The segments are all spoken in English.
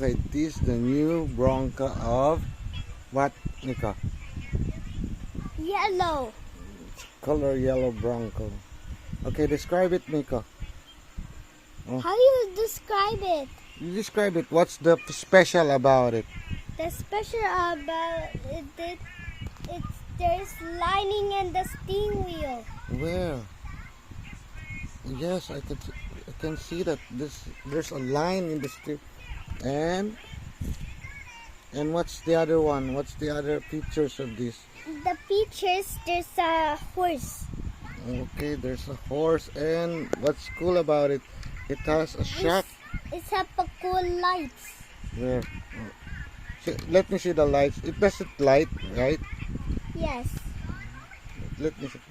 Okay, this the new Bronco of what, Nika? Yellow. Color yellow Bronco. Okay, describe it, Mika. Oh. How you describe it? You describe it. What's the special about it? The special about it's there's lining in the steering wheel. Where? Yes, I can see that there's a line in the strip. And what's the other one? What's the other features of this? The features, there's a horse. Okay, there's a horse, and what's cool about it? It has a shack. It's have a cool lights. Where? Let me see the lights. It doesn't light, right? Yes. Let me see.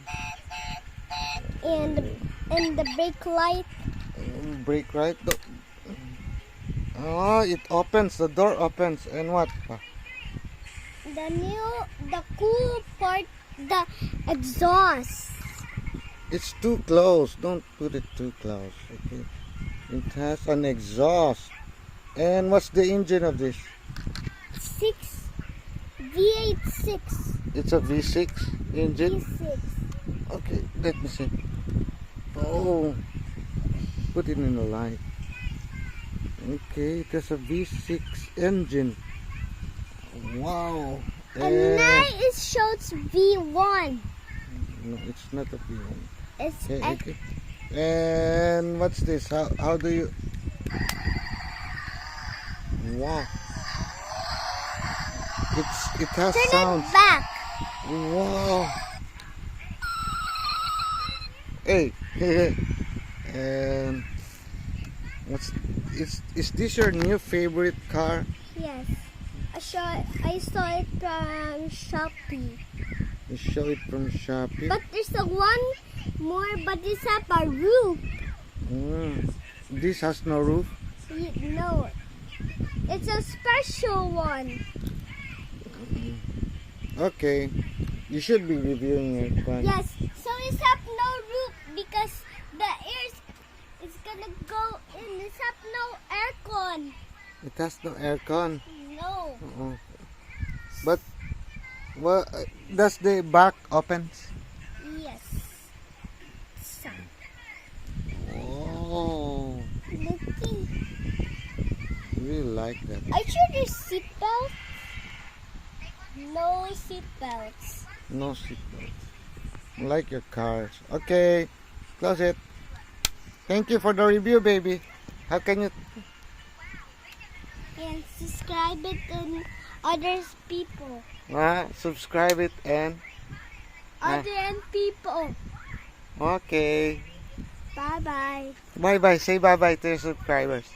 And the brake light. Brake right? Oh, it opens. The door opens. And what? The cool part, the exhaust. It's too close. Don't put it too close. Okay. It has an exhaust. And what's the engine of this? V8 6. It's a V6 engine. V6. Okay, let me see. Oh, put it in the light. Okay, it has a V6 engine. Wow. And now it shows V1. No, it's not a V1. It's Okay. And what's this? How do you? Wow. It has turn sounds. it back. Wow. Hey. And is this your new favorite car? Yes. I saw it from Shopee. You show it from Shopee. But there's a one more, but it's have a roof. This has no roof. No. It's a special one. Okay. You should be reviewing it. Fine. Yes. So it's have no roof because the air is gonna go in. It's have no aircon. It has no aircon. No. But well, does the back opens? Yes. So, Oh, looking. really like that. Are you sure there's seatbelt? No seatbelts. No seatbelts. Like your cars. Okay, close it. Thank you for the review, baby. How can you? And subscribe it and others people. Subscribe it and Other people. okay. Bye bye. Bye bye. Say bye bye to your subscribers.